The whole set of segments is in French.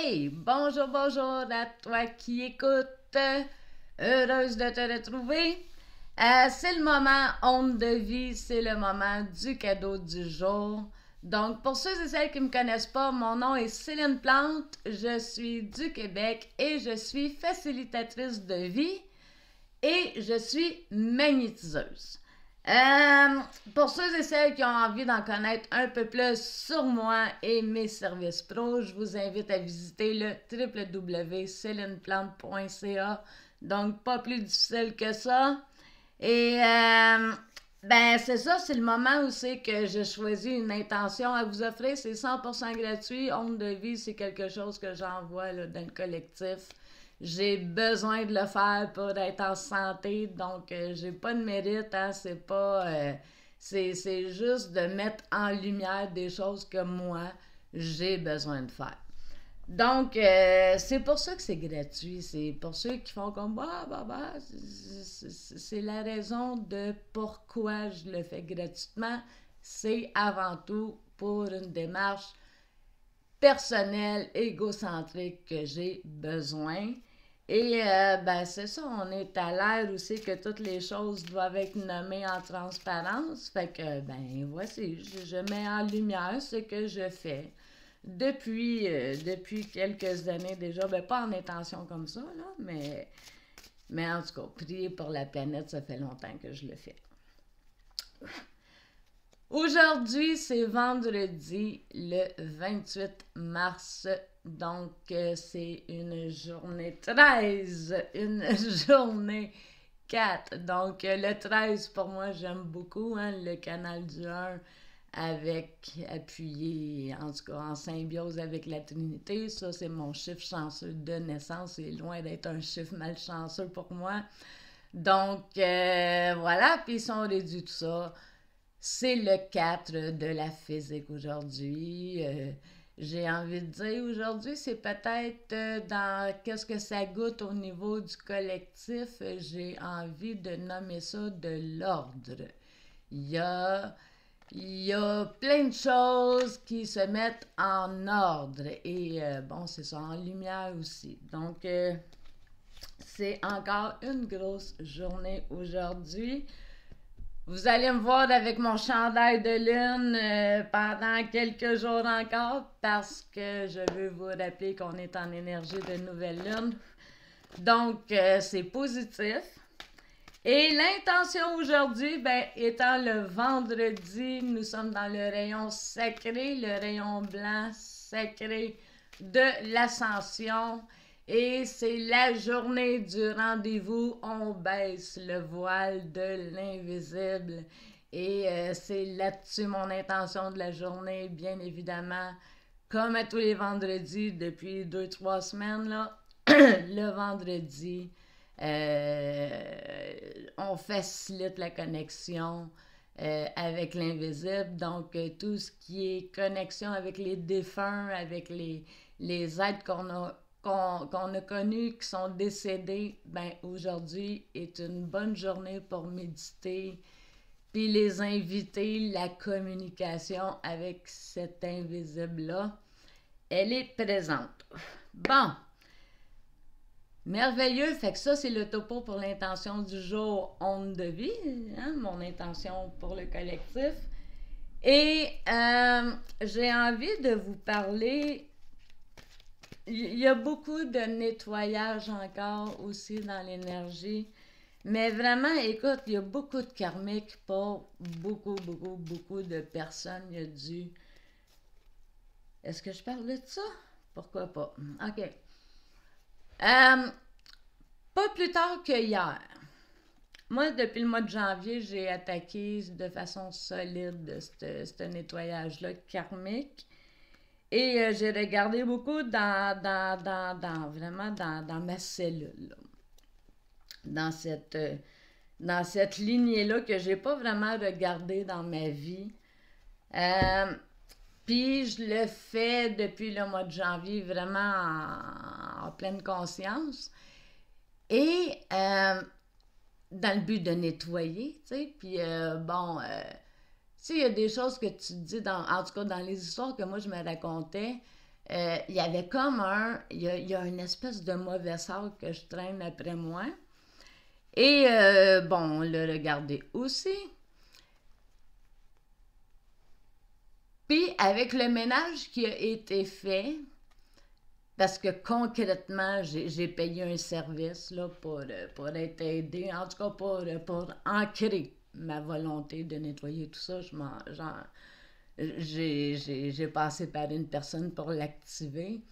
Hey, bonjour, bonjour à toi qui écoute. Heureuse de te retrouver. C'est le moment onde de vie, c'est le moment du cadeau du jour. Donc, pour ceux et celles qui ne me connaissent pas, mon nom est Céline Plante, je suis du Québec et je suis facilitatrice de vie et je suis magnétiseuse. Pour ceux et celles qui ont envie d'en connaître un peu plus sur moi et mes services pro, je vous invite à visiter le www.celineplante.ca. Donc, pas plus difficile que ça. Et c'est ça, c'est le moment où c'est que je choisis une intention à vous offrir. C'est 100% gratuit. Onde de vie, c'est quelque chose que j'envoie là, dans le collectif. J'ai besoin de le faire pour être en santé, donc j'ai pas de mérite, hein, c'est pas... c'est juste de mettre en lumière des choses que moi, j'ai besoin de faire. Donc, c'est pour ça que c'est gratuit. C'est pour ceux qui font comme c'est la raison de pourquoi je le fais gratuitement. C'est avant tout pour une démarche personnelle, égocentrique que j'ai besoin. Et c'est ça, on est à l'ère où c'est que toutes les choses doivent être nommées en transparence. Fait que, voici, je mets en lumière ce que je fais depuis quelques années déjà. Pas en intention comme ça, là, mais en tout cas, prier pour la planète, ça fait longtemps que je le fais. Aujourd'hui, c'est vendredi le 28 mars, donc c'est une journée 13, une journée 4. Donc le 13, pour moi, j'aime beaucoup, hein, le canal du 1 avec appuyé, en tout cas en symbiose avec la Trinité. Ça, c'est mon chiffre chanceux de naissance. C'est loin d'être un chiffre malchanceux pour moi. Donc, voilà, puis si on réduit tout ça, c'est le 4 de la physique aujourd'hui. J'ai envie de dire aujourd'hui, c'est peut-être dans qu'est-ce que ça goûte au niveau du collectif, j'ai envie de nommer ça de l'ordre. Il y a plein de choses qui se mettent en ordre et c'est ça, en lumière aussi. Donc, c'est encore une grosse journée aujourd'hui. Vous allez me voir avec mon chandail de lune pendant quelques jours encore parce que je veux vous rappeler qu'on est en énergie de nouvelle lune. Donc, c'est positif. Et l'intention aujourd'hui, étant le vendredi, nous sommes dans le rayon sacré, le rayon blanc sacré de l'ascension. Et c'est la journée du rendez-vous, on baisse le voile de l'invisible. Et c'est là-dessus mon intention de la journée, bien évidemment. Comme à tous les vendredis, depuis 2-3 semaines, là, le vendredi, on facilite la connexion avec l'invisible. Donc, tout ce qui est connexion avec les défunts, avec les êtres qu'on a connus, qui sont décédés, aujourd'hui est une bonne journée pour méditer, puis les inviter, la communication avec cet invisible-là, elle est présente. Bon, merveilleux, fait que ça, c'est le topo pour l'intention du jour onde de vie, hein, mon intention pour le collectif. Et j'ai envie de vous parler. Il y a beaucoup de nettoyage encore aussi dans l'énergie. Mais vraiment, écoute, il y a beaucoup de karmique pour beaucoup de personnes. Il y a du... Est-ce que je parle de ça? Pourquoi pas? OK. Pas plus tard que hier. Moi, depuis le mois de janvier, j'ai attaqué de façon solide ce nettoyage-là karmique. Et j'ai regardé beaucoup vraiment dans ma cellule, là. Dans cette lignée-là que j'ai pas vraiment regardée dans ma vie. Puis je le fais depuis le mois de janvier vraiment en pleine conscience. Et dans le but de nettoyer, tu sais, puis tu sais, il y a des choses que tu dis, en tout cas dans les histoires que moi je me racontais, il y avait comme il y a une espèce de mauvais sort que je traîne après moi. Et bon, on l'a regardé aussi. Puis, avec le ménage qui a été fait, parce que concrètement, j'ai payé un service là, pour être aidé, en tout cas pour ancrer ma volonté de nettoyer tout ça. J'ai passé par une personne pour l'activer.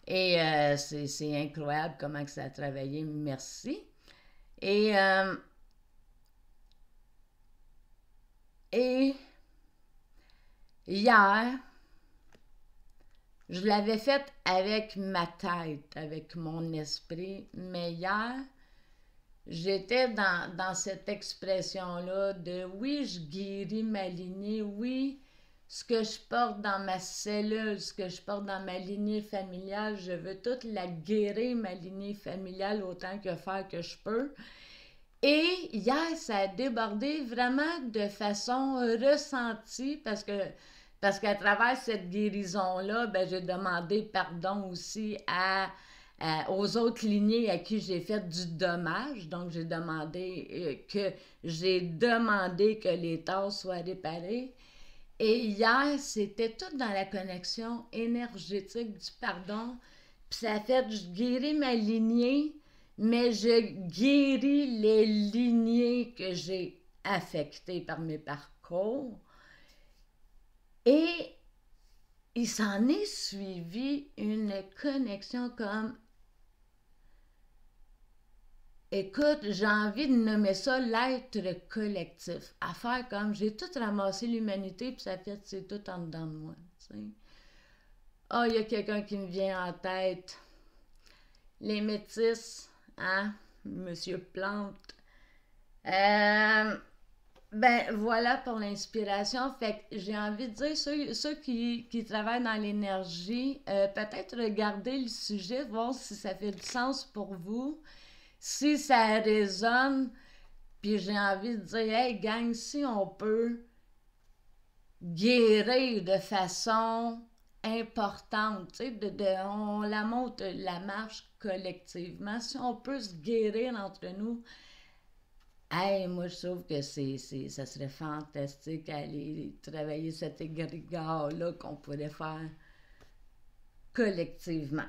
Et c'est incroyable comment que ça a travaillé. Merci. Et hier, je l'avais fait avec ma tête, avec mon esprit, mais hier, j'étais dans cette expression-là de oui, je guéris ma lignée, oui, ce que je porte dans ma cellule, ce que je porte dans ma lignée familiale, je veux toute la guérir, ma lignée familiale, autant que faire que je peux. Et hier, ça a débordé vraiment de façon ressentie parce qu'à travers cette guérison-là, ben, j'ai demandé pardon aussi aux autres lignées à qui j'ai fait du dommage. Donc, j'ai demandé que les torts soient réparés. Et hier, c'était tout dans la connexion énergétique du pardon. Puis ça a fait, je guéris ma lignée, mais je guéris les lignées que j'ai affectées par mes parcours. Et il s'en est suivi une connexion comme... Écoute, j'ai envie de nommer ça l'être collectif. À faire comme j'ai tout ramassé l'humanité, puis ça fait c'est tout en dedans de moi. Ah, il y a quelqu'un qui me vient en tête. Les métis, hein? Monsieur Plante. Ben, voilà pour l'inspiration. Fait que j'ai envie de dire, ceux qui travaillent dans l'énergie, peut-être regarder le sujet, voir si ça fait du sens pour vous. Si ça résonne, puis j'ai envie de dire, hey gang, si on peut guérir de façon importante, tu sais, on la monte la marche collectivement, si on peut se guérir entre nous, hey, moi je trouve que ça serait fantastique aller travailler cet égrégore-là qu'on pourrait faire collectivement.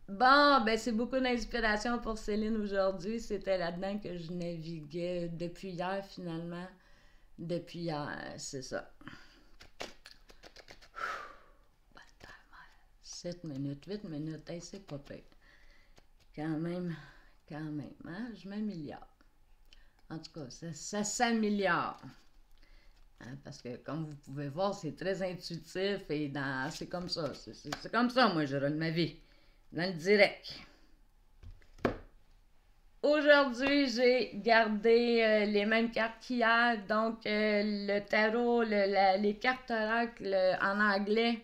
Bon, ben c'est beaucoup d'inspiration pour Céline aujourd'hui. C'était là-dedans que je naviguais depuis hier, finalement. Depuis hier, c'est ça. 7 minutes, 8 minutes, hey, c'est pas pire. Quand même, hein, je m'améliore. En tout cas, ça s'améliore. Hein, parce que, comme vous pouvez voir, c'est très intuitif et c'est comme ça. C'est comme ça, moi, je rôle ma vie. Dans le direct. Aujourd'hui, j'ai gardé les mêmes cartes qu'hier. Donc, le tarot, les cartes oracles en anglais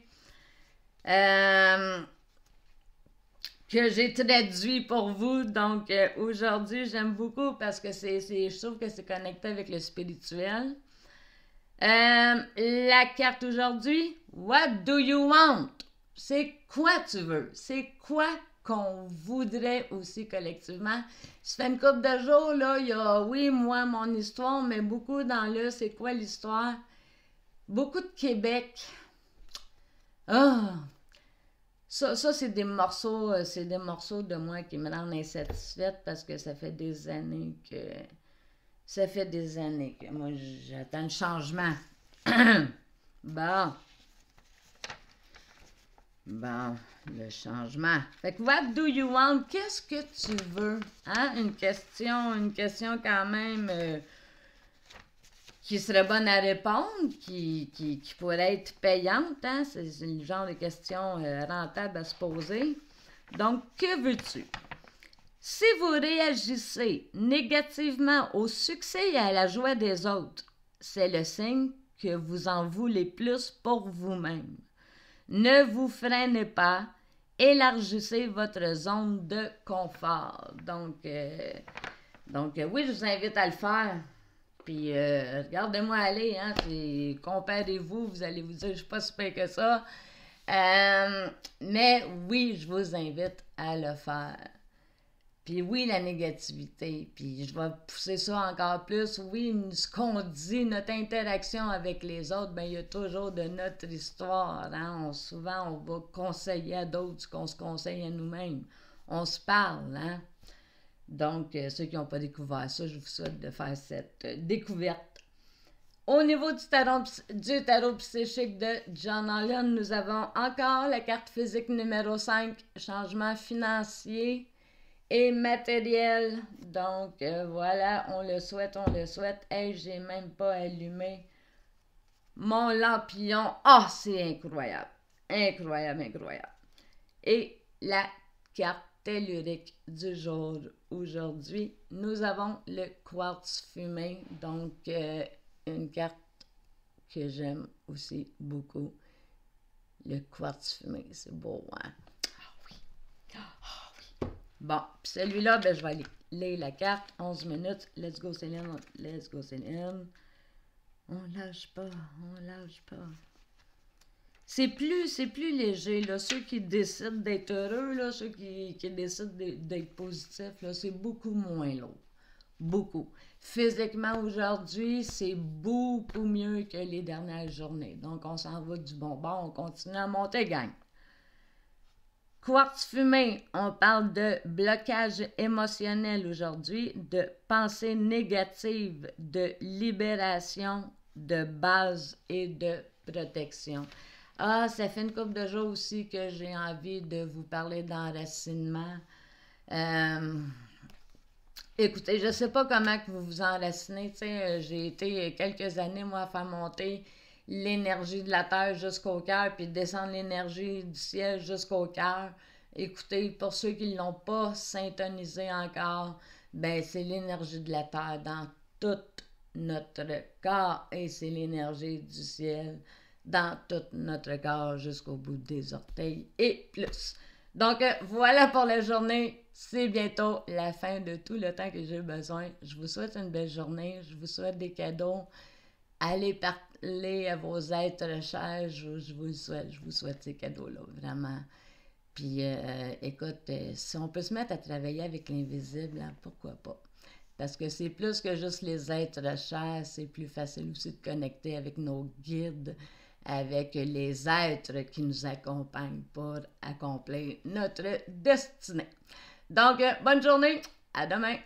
que j'ai traduit pour vous. Donc, aujourd'hui, j'aime beaucoup parce que je trouve que c'est connecté avec le spirituel. La carte aujourd'hui, What do you want? C'est quoi tu veux? C'est quoi qu'on voudrait aussi collectivement? Ça fait une couple de jours, là, il y a, oui, moi, mon histoire, mais beaucoup dans le c'est quoi l'histoire? Beaucoup de Québec. Ah! Ça c'est des morceaux de moi qui me rendent insatisfaite parce que ça fait des années que moi, j'attends le changement. Bon, le changement. Fait que, what do you want? Qu'est-ce que tu veux? Hein? Une question quand même qui serait bonne à répondre, qui pourrait être payante. Hein? C'est le genre de question rentable à se poser. Donc, que veux-tu? Si vous réagissez négativement au succès et à la joie des autres, c'est le signe que vous en voulez plus pour vous-même. Ne vous freinez pas, élargissez votre zone de confort. Donc oui, je vous invite à le faire. Puis, regardez-moi aller, hein, puis comparez-vous, vous allez vous dire, je suis pas si pire que ça. Mais oui, je vous invite à le faire. Puis oui, la négativité, puis je vais pousser ça encore plus. Oui, ce qu'on dit, notre interaction avec les autres, ben il y a toujours de notre histoire. Hein? Souvent, on va conseiller à d'autres ce qu'on se conseille à nous-mêmes. On se parle, hein? Donc, ceux qui n'ont pas découvert ça, je vous souhaite de faire cette découverte. Au niveau du tarot psychique de John Holland, nous avons encore la carte physique numéro 5, changement financier et matériel. Donc, voilà, on le souhaite, on le souhaite. Hey, j'ai même pas allumé mon lampillon. Ah, c'est incroyable. Incroyable, incroyable. Et la carte tellurique du jour aujourd'hui, nous avons le quartz fumé. Donc, une carte que j'aime aussi beaucoup. Le quartz fumé, c'est beau, hein? Ah oui. Ah oui. Bon, puis celui-là, ben, je vais aller lire la carte. 11 minutes. Let's go, Céline. Let's go, Céline. On lâche pas. On lâche pas. C'est plus léger, là. Ceux qui décident d'être heureux, là, ceux qui décident d'être positifs, là, c'est beaucoup moins lourd. Beaucoup. Physiquement, aujourd'hui, c'est beaucoup mieux que les dernières journées. Donc, on s'en va du bon bord, on continue à monter, gang. Quartz fumé, on parle de blocage émotionnel aujourd'hui, de pensée négative, de libération, de base et de protection. Ah, ça fait une couple de jours aussi que j'ai envie de vous parler d'enracinement. Écoutez, je ne sais pas comment que vous vous enracinez. J'ai été quelques années, moi, à faire monter l'énergie de la Terre jusqu'au cœur, puis descendre l'énergie du ciel jusqu'au cœur. Écoutez, pour ceux qui ne l'ont pas syntonisé encore, ben c'est l'énergie de la Terre dans tout notre corps et c'est l'énergie du ciel dans tout notre corps jusqu'au bout des orteils et plus. Donc, voilà pour la journée. C'est bientôt la fin de tout le temps que j'ai besoin. Je vous souhaite une belle journée. Je vous souhaite des cadeaux. Allez parler à vos êtres chers. Je vous souhaite ces cadeaux-là, vraiment. Puis, écoute, si on peut se mettre à travailler avec l'invisible, hein, pourquoi pas? Parce que c'est plus que juste les êtres chers. C'est plus facile aussi de connecter avec nos guides, avec les êtres qui nous accompagnent pour accomplir notre destinée. Donc, bonne journée, à demain!